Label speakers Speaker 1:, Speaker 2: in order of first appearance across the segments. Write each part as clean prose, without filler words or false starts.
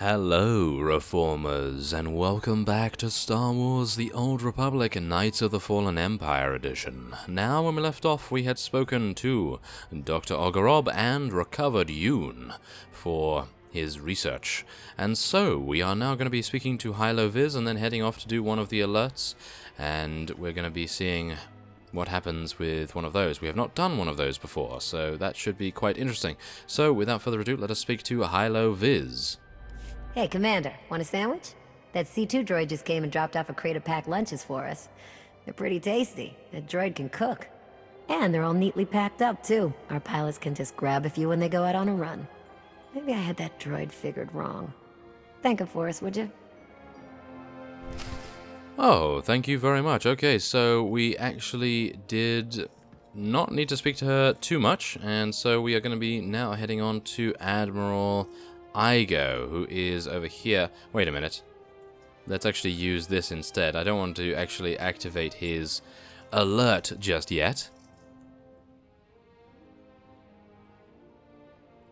Speaker 1: Hello, Reformers, and welcome back to Star Wars The Old Republic and Knights of the Fallen Empire Edition. Now, when we left off, we had spoken to Dr. Ogorob and recovered Yoon for his research. And so, we are now going to be speaking to Hilo Viz and then heading off to do one of the alerts, and we're going to be seeing what happens with one of those. We have not done one of those before, so that should be quite interesting. So, without further ado, let us speak to Hilo Viz.
Speaker 2: Hey, Commander, want a sandwich? That C2 droid just came and dropped off a crate of packed lunches for us. They're pretty tasty. That droid can cook. And they're all neatly packed up, too. Our pilots can just grab a few when they go out on a run. Maybe I had that droid figured wrong. Thank him for us, would you?
Speaker 1: Oh, thank you very much. Okay, so we actually did not need to speak to her too much, and so we are going to be now heading on to Admiral Igo, who is over here. Wait a minute. Let's actually use this instead. I don't want to actually activate his alert just yet.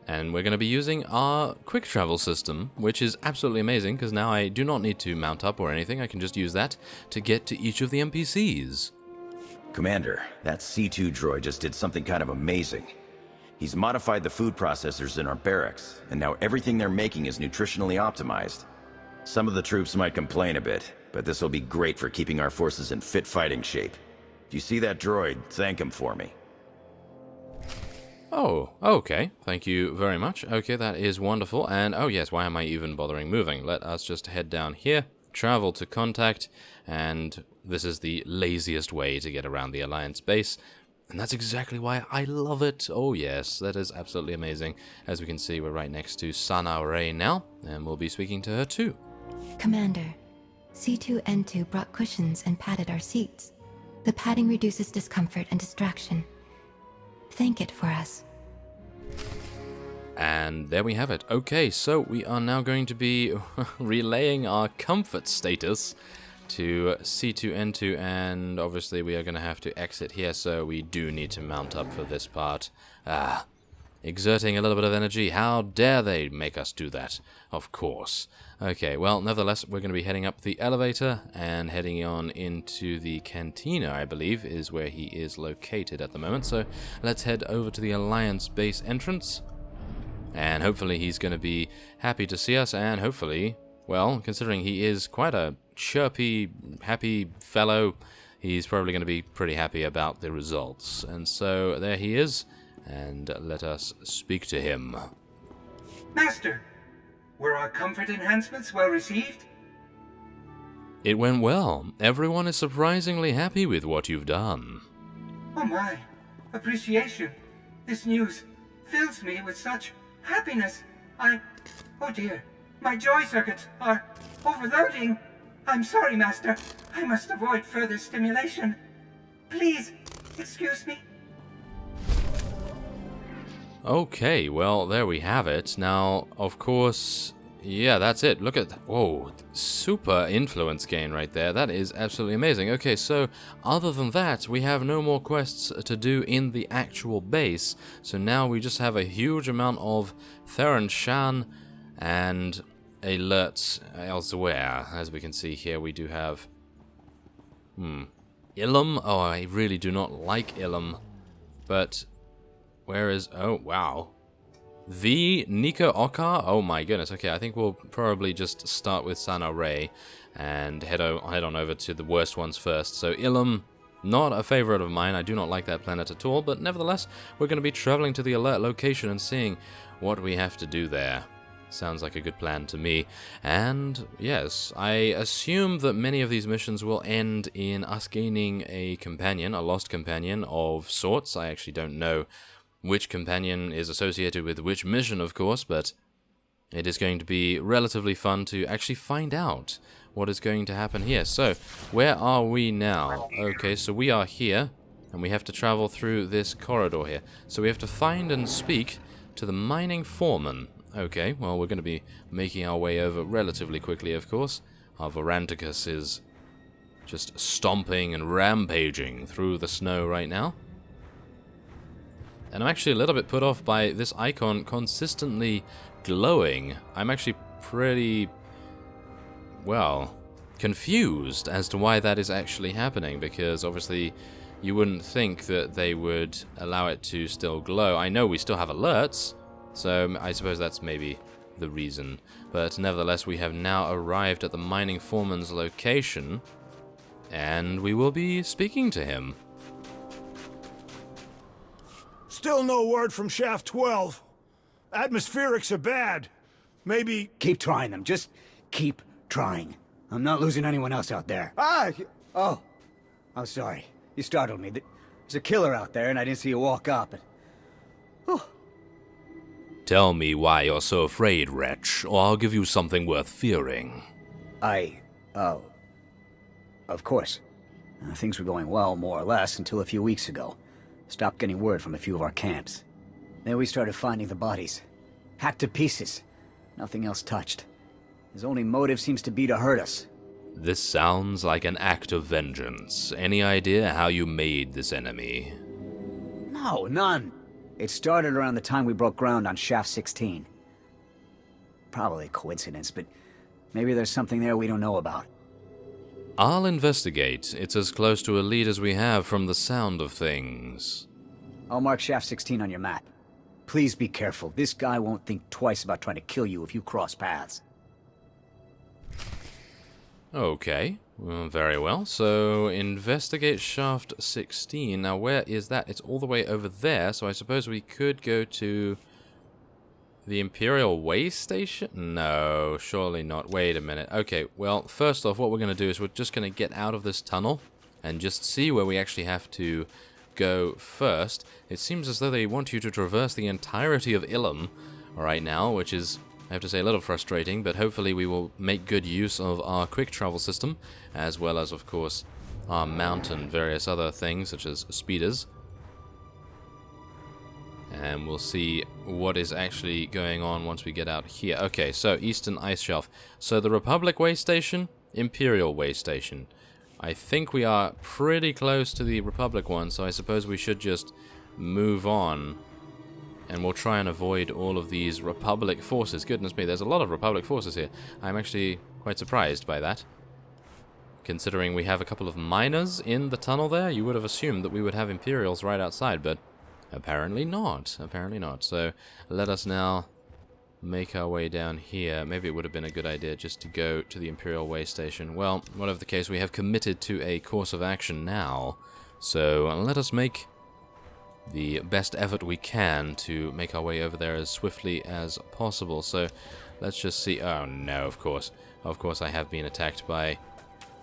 Speaker 1: And we're going to be using our quick travel system, which is absolutely amazing, because now I do not need to mount up or anything. I can just use that to get to each of the NPCs.
Speaker 3: Commander, that C2 droid just did something kind of amazing. He's modified the food processors in our barracks, and now everything they're making is nutritionally optimized. Some of the troops might complain a bit, but this will be great for keeping our forces in fit fighting shape. If you see that droid, thank him for me.
Speaker 1: Oh, okay. Thank you very much. Okay, that is wonderful. And, oh yes, why am I even bothering moving? Let us just head down here, travel to contact, and this is the laziest way to get around the Alliance base. And that's exactly why I love it. Oh yes, that is absolutely amazing. As we can see, we're right next to Sana Ray now, and we'll be speaking to her too.
Speaker 4: Commander, C2N2 brought cushions and padded our seats. The padding reduces discomfort and distraction. Thank it for us.
Speaker 1: And there we have it. Okay, so we are now going to be relaying our comfort status to C2N2, and obviously we are going to have to exit here, so we do need to mount up for this part. Exerting a little bit of energy. How dare they make us do that? Of course. Okay, well, nevertheless, we're going to be heading up the elevator and heading on into the cantina, I believe, is where he is located at the moment. So let's head over to the Alliance base entrance, and hopefully he's going to be happy to see us, and hopefully, well, considering he is quite a chirpy, happy fellow, he's probably going to be pretty happy about the results. And so there he is, and let us speak to him.
Speaker 5: Master, were our comfort enhancements well received?
Speaker 1: It went well. Everyone is surprisingly happy with what you've done.
Speaker 5: Oh my, appreciation. This news fills me with such happiness. Oh dear, my joy circuits are overloading. I'm sorry, Master. I must avoid further stimulation. Please, excuse me.
Speaker 1: Okay, well, there we have it. Now, of course, yeah, that's it. Look at that. Whoa, super influence gain right there. That is absolutely amazing. Okay, so other than that, we have no more quests to do in the actual base. So now we just have a huge amount of Theron Shan and alerts elsewhere. As we can see here, we do have Ilum. Oh, I really do not like Ilum, but where is, oh wow, the Nika Oka? Oh my goodness. Okay, I think we'll probably just start with Sana Ray and head on over to the worst ones first. So Ilum, not a favorite of mine. I do not like that planet at all, but nevertheless, we're going to be traveling to the alert location and seeing what we have to do there. Sounds like a good plan to me. And yes, I assume that many of these missions will end in us gaining a companion, a lost companion of sorts. I actually don't know which companion is associated with which mission, of course, but it is going to be relatively fun to actually find out what is going to happen here. So, where are we now? Okay, so we are here, and we have to travel through this corridor here. So we have to find and speak to the mining foreman. Okay, well, we're going to be making our way over relatively quickly, of course. Our Varanticus is just stomping and rampaging through the snow right now. And I'm actually a little bit put off by this icon consistently glowing. I'm actually pretty, well, confused as to why that is actually happening, because obviously you wouldn't think that they would allow it to still glow. I know we still have alerts, so I suppose that's maybe the reason. But nevertheless, we have now arrived at the mining foreman's location, and we will be speaking to him.
Speaker 6: Still no word from Shaft 12. Atmospherics are bad. Maybe...
Speaker 7: Keep trying them. Just keep trying. I'm not losing anyone else out there. Oh. I'm sorry. You startled me. There's a killer out there, and I didn't see you walk up.
Speaker 1: Tell me why you're so afraid, wretch, or I'll give you something worth fearing.
Speaker 7: Oh. Of course. Things were going well, more or less, until a few weeks ago. Stopped getting word from a few of our camps. Then we started finding the bodies. Hacked to pieces. Nothing else touched. His only motive seems to be to hurt us.
Speaker 1: This sounds like an act of vengeance. Any idea how you made this enemy?
Speaker 7: No, none. It started around the time we broke ground on Shaft 16. Probably a coincidence, but maybe there's something there we don't know about.
Speaker 1: I'll investigate. It's as close to a lead as we have from the sound of things.
Speaker 7: I'll mark Shaft 16 on your map. Please be careful. This guy won't think twice about trying to kill you if you cross paths.
Speaker 1: Okay, well, very well. So, investigate Shaft 16. Now, where is that? It's all the way over there, so I suppose we could go to the Imperial Way Station? No, surely not. Wait a minute. Okay, well, first off, what we're going to do is we're just going to get out of this tunnel and just see where we actually have to go first. It seems as though they want you to traverse the entirety of Ilum right now, which is, I have to say, a little frustrating, but hopefully we will make good use of our quick travel system, as well as, of course, our mount and various other things, such as speeders. And we'll see what is actually going on once we get out here. Okay, so Eastern Ice Shelf. So the Republic Way Station, Imperial Way Station. I think we are pretty close to the Republic one, so I suppose we should just move on. And we'll try and avoid all of these Republic forces. Goodness me, there's a lot of Republic forces here. I'm actually quite surprised by that. Considering we have a couple of miners in the tunnel there, you would have assumed that we would have Imperials right outside, but apparently not. Apparently not. So let us now make our way down here. Maybe it would have been a good idea just to go to the Imperial Way Station. Well, whatever the case, we have committed to a course of action now. So let us make the best effort we can to make our way over there as swiftly as possible. So let's just see. Oh no, of course. Of course I have been attacked by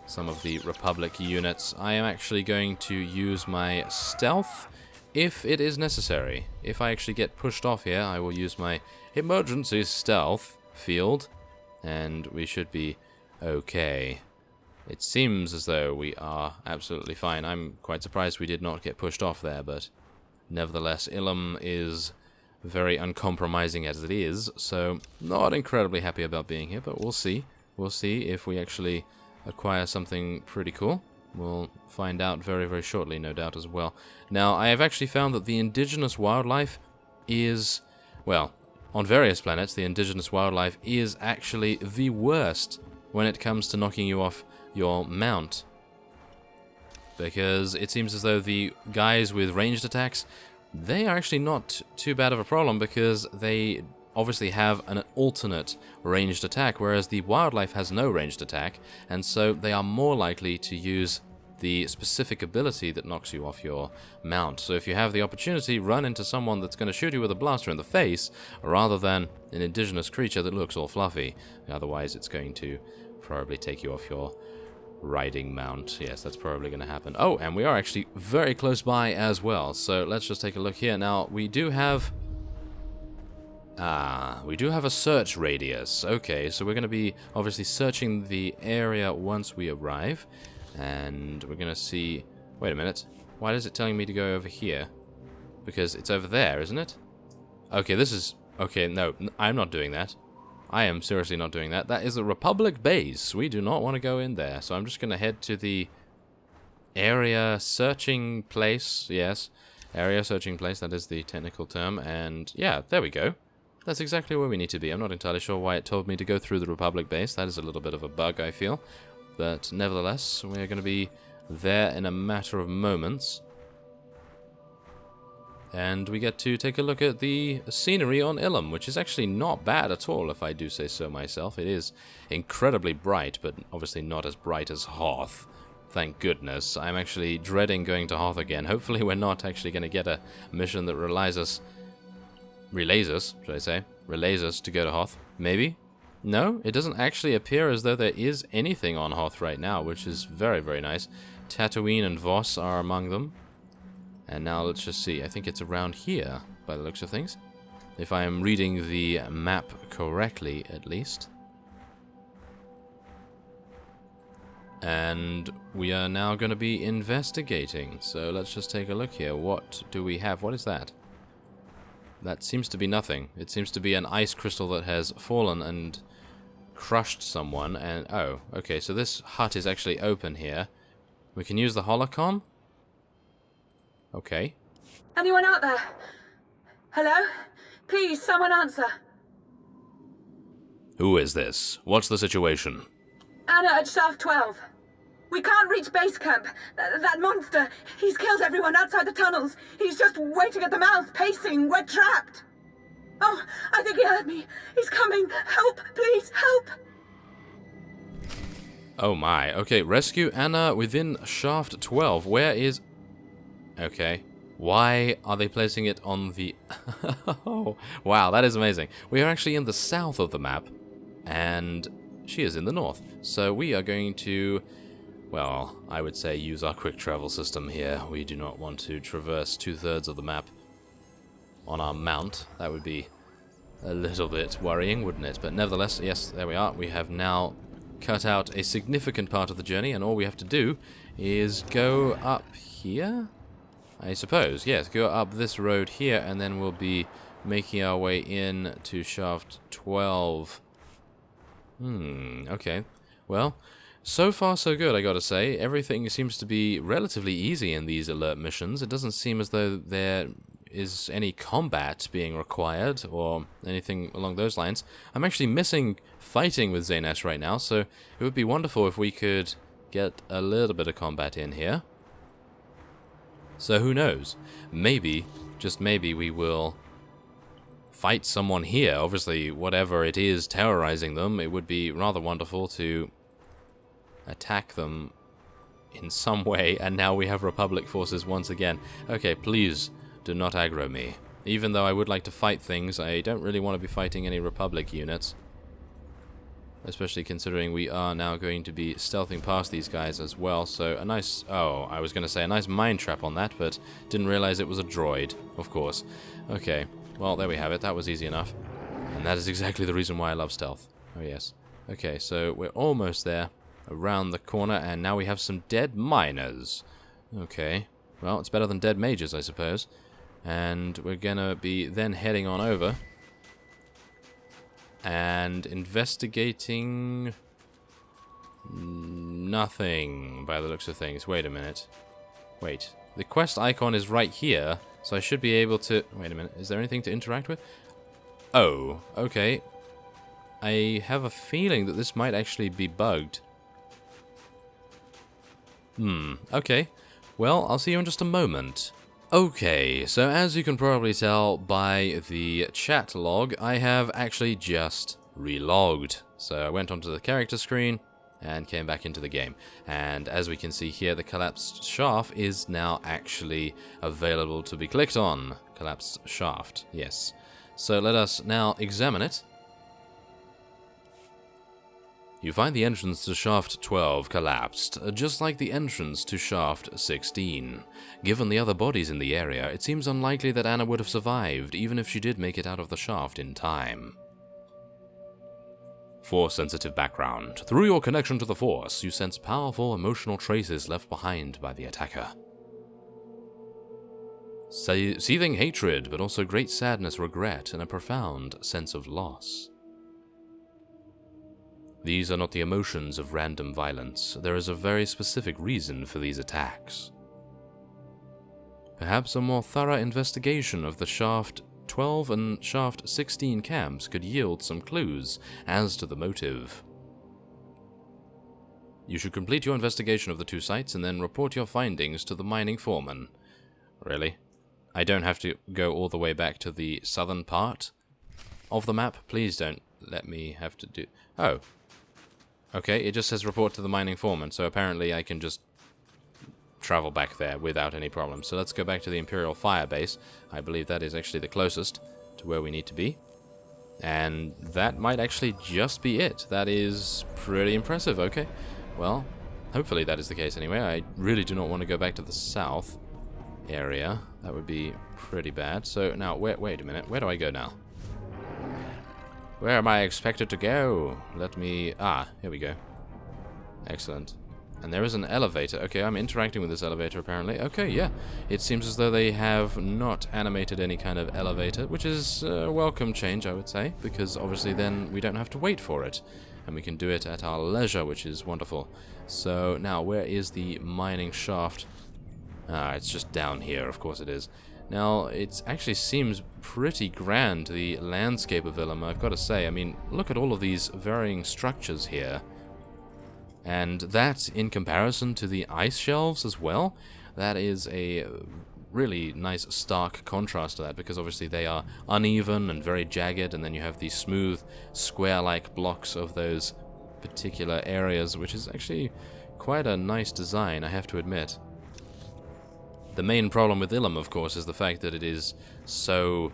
Speaker 1: some of the Republic units. I am actually going to use my stealth if it is necessary. If I actually get pushed off here, I will use my emergency stealth field, and we should be okay. It seems as though we are absolutely fine. I'm quite surprised we did not get pushed off there, but nevertheless, Ilum is very uncompromising as it is, so not incredibly happy about being here, but we'll see. We'll see if we actually acquire something pretty cool. We'll find out very, very shortly, no doubt, as well. Now, I have actually found that the indigenous wildlife is, well, on various planets, the indigenous wildlife is actually the worst when it comes to knocking you off your mount. Because it seems as though the guys with ranged attacks, they are actually not too bad of a problem because they obviously have an alternate ranged attack, whereas the wildlife has no ranged attack, and so they are more likely to use the specific ability that knocks you off your mount. So if you have the opportunity, run into someone that's going to shoot you with a blaster in the face, rather than an indigenous creature that looks all fluffy. Otherwise it's going to probably take you off your riding mount. Yes, that's probably going to happen. Oh, and we are actually very close by as well. So let's just take a look here. Now, we do have a search radius. Okay, so we're going to be obviously searching the area once we arrive. And we're going to see... Wait a minute. Why is it telling me to go over here? Because it's over there, isn't it? Okay, this is... Okay, no, I'm not doing that. I am seriously not doing that. That is a Republic base. We do not want to go in there. So I'm just going to head to the area searching place. Yes, area searching place. That is the technical term. And yeah, there we go. that's exactly where we need to be. I'm not entirely sure why it told me to go through the Republic base. That is a little bit of a bug, I feel. But nevertheless, we're going to be there in a matter of moments. And we get to take a look at the scenery on Ilum, which is actually not bad at all, if I do say so myself. It is incredibly bright, but obviously not as bright as Hoth. Thank goodness. I'm actually dreading going to Hoth again. Hopefully we're not actually going to get a mission that relays us to go to Hoth. Maybe? No, it doesn't actually appear as though there is anything on Hoth right now, which is very, very nice. Tatooine and Voss are among them. And now let's just see. I think it's around here, by the looks of things. If I am reading the map correctly, at least. And we are now going to be investigating. So let's just take a look here. What do we have? What is that? That seems to be nothing. It seems to be an ice crystal that has fallen and crushed someone. And oh, okay, so this hut is actually open here. We can use the holocom? Okay.
Speaker 8: Anyone out there? Hello? Please, someone answer.
Speaker 1: Who is this? What's the situation?
Speaker 8: Anna at Shaft 12. We can't reach base camp. That monster, he's killed everyone outside the tunnels. He's just waiting at the mouth, pacing. We're trapped. Oh, I think he heard me. He's coming. Help, please, help.
Speaker 1: Oh my. Okay, rescue Anna within Shaft 12. Where is... Okay. Why are they placing it on the... Oh, wow, that is amazing. We are actually in the south of the map, and she is in the north. So we are going to, well, I would say use our quick travel system here. We do not want to traverse 2/3 of the map on our mount. That would be a little bit worrying, wouldn't it? But nevertheless, yes, there we are. We have now cut out a significant part of the journey, and all we have to do is go up here? I suppose, yes, go up this road here, and then we'll be making our way in to Shaft 12. Okay. Well, so far so good, I gotta say. Everything seems to be relatively easy in these alert missions. It doesn't seem as though there is any combat being required, or anything along those lines. I'm actually missing fighting with Zayness right now, so it would be wonderful if we could get a little bit of combat in here. So who knows? Maybe, just maybe, we will fight someone here. Obviously, whatever it is terrorizing them, it would be rather wonderful to attack them in some way. And now we have Republic forces once again. Okay, please do not aggro me. Even though I would like to fight things, I don't really want to be fighting any Republic units. Especially considering we are now going to be stealthing past these guys as well. So a nice... Oh, I was going to say a nice mine trap on that, but didn't realize it was a droid, of course. Okay, well, there we have it. That was easy enough. And that is exactly the reason why I love stealth. Oh, yes. Okay, so we're almost there, around the corner, and now we have some dead miners. Okay, well, it's better than dead mages, I suppose. And we're going to be then heading on over and investigating nothing by the looks of things. Wait a minute. Wait. The quest icon is right here, so I should be able to... Wait a minute. Is there anything to interact with? Oh, okay. I have a feeling that this might actually be bugged. Okay. Well, I'll see you in just a moment. Okay, so as you can probably tell by the chat log, I have actually just relogged. So I went onto the character screen and came back into the game. And as we can see here, the collapsed shaft is now actually available to be clicked on. Collapsed shaft, yes. So let us now examine it. You find the entrance to Shaft 12 collapsed, just like the entrance to Shaft 16. Given the other bodies in the area, it seems unlikely that Anna would have survived, even if she did make it out of the shaft in time. Force-sensitive background. Through your connection to the Force, you sense powerful emotional traces left behind by the attacker. Seething hatred, but also great sadness, regret, and a profound sense of loss. These are not the emotions of random violence. There is a very specific reason for these attacks. Perhaps a more thorough investigation of the shaft 12 and Shaft 16 camps could yield some clues as to the motive. You should complete your investigation of the 2 sites and then report your findings to the mining foreman. Really? I don't have to go all the way back to the southern part of the map? Please don't let me have to do... Oh. Okay, it just says report to the mining foreman, so apparently I can just travel back there without any problem. So let's go back to the Imperial Fire Base. I believe that is actually the closest to where we need to be. And that might actually just be it. That is pretty impressive. Okay, well, hopefully that is the case anyway. I really do not want to go back to the south area. That would be pretty bad. So now, wait a minute. Where do I go now? Where am I expected to go? Let me... Ah, here we go. Excellent. And there is an elevator. Okay, I'm interacting with this elevator apparently. Okay, yeah. It seems as though they have not animated any kind of elevator, which is a welcome change, I would say, because obviously then we don't have to wait for it. And we can do it at our leisure, which is wonderful. So now, where is the mining shaft? Ah, it's just down here, of course it is. Now, it actually seems pretty grand, the landscape of Ilum, I've got to say. I mean, look at all of these varying structures here. And that, in comparison to the ice shelves as well, that is a really nice stark contrast to that, because obviously they are uneven and very jagged, and then you have these smooth, square-like blocks of those particular areas, which is actually quite a nice design, I have to admit. The main problem with Ilum, of course, is the fact that it is so,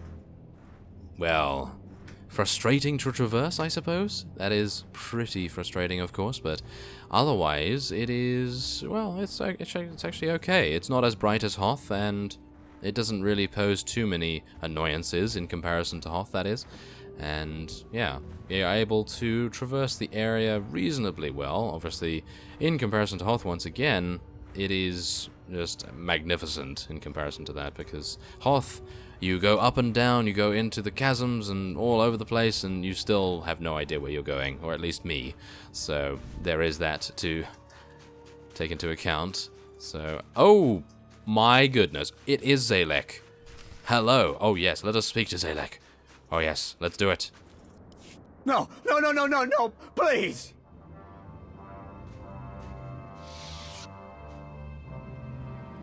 Speaker 1: well, frustrating to traverse, I suppose. That is pretty frustrating, of course, but otherwise it is, well, it's actually okay. It's not as bright as Hoth, and it doesn't really pose too many annoyances in comparison to Hoth, that is. And, yeah, you're able to traverse the area reasonably well. Obviously, in comparison to Hoth, once again, it is just magnificent in comparison to that, because Hoth, you go up and down, you go into the chasms and all over the place, and you still have no idea where you're going, or at least me. So there is that to take into account. So, oh my goodness, it is Zalek. Hello. Oh yes, let us speak to Zalek. Oh yes, let's do it.
Speaker 6: No, please!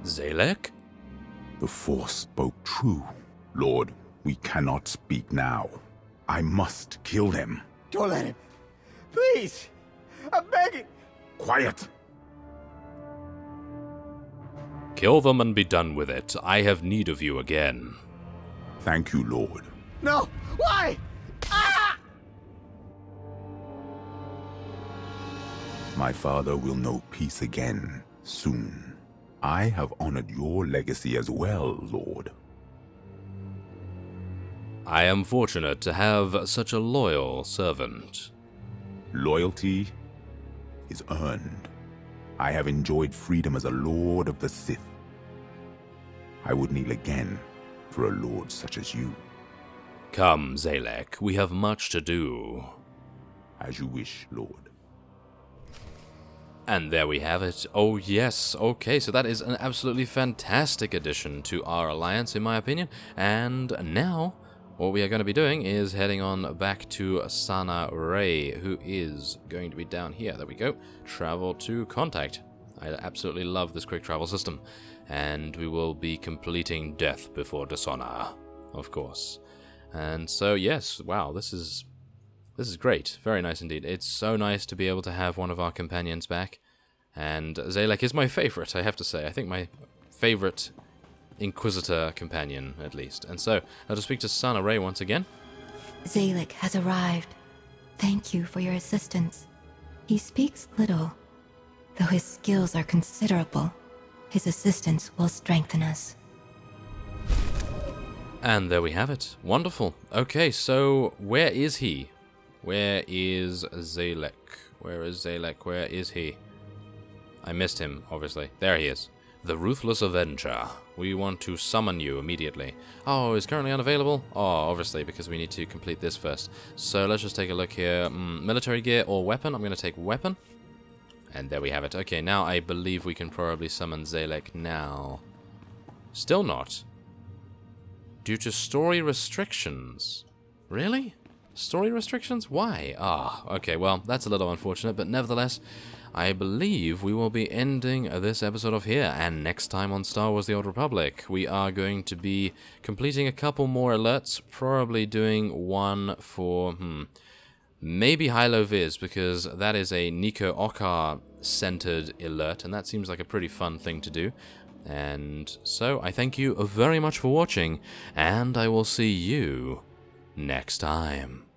Speaker 1: Zalek?
Speaker 9: The Force spoke true. Lord, we cannot speak now. I must kill them.
Speaker 6: Don't let him. Please! I'm begging!
Speaker 9: Quiet!
Speaker 1: Kill them and be done with it. I have need of you again.
Speaker 9: Thank you, Lord.
Speaker 6: No! Why? Ah!
Speaker 9: My father will know peace again, soon. I have honored your legacy as well, Lord.
Speaker 1: I am fortunate to have such a loyal servant.
Speaker 9: Loyalty is earned. I have enjoyed freedom as a Lord of the Sith. I would kneel again for a Lord such as you.
Speaker 1: Come, Zalek, we have much to do.
Speaker 9: As you wish, Lord.
Speaker 1: And there we have it. Oh yes, okay, so that is an absolutely fantastic addition to our alliance, in my opinion. And now, what we are going to be doing is heading on back to Sana Ray, who is going to be down here. There we go. Travel to contact. I absolutely love this quick travel system. And we will be completing Death Before Dishonor, of course. And so, yes, wow, this is great. Very nice indeed. It's so nice to be able to have one of our companions back. And Zalek is my favorite, I have to say. I think my favorite Inquisitor companion, at least. And so, I'll just speak to Sana Ray once again.
Speaker 4: Zalek has arrived. Thank you for your assistance. He speaks little. Though his skills are considerable, his assistance will strengthen us.
Speaker 1: And there we have it. Wonderful. Okay, so where is he? Where is Zalek? Where is Zalek? Where is he? I missed him, obviously. There he is. The Ruthless Avenger. We want to summon you immediately. Oh, he's currently unavailable? Oh, obviously, because we need to complete this first. So let's just take a look here. Military gear or weapon? I'm going to take weapon. And there we have it. Okay, now I believe we can probably summon Zalek now. Still not. Due to story restrictions. Really? Story restrictions? Why? Ah, okay, well, that's a little unfortunate, but nevertheless, I believe we will be ending this episode off here, and next time on Star Wars The Old Republic, we are going to be completing a couple more alerts, probably doing one for, maybe Hilo Viz, because that is a Nico Okkar-centered alert, and that seems like a pretty fun thing to do. And so, I thank you very much for watching, and I will see you next time.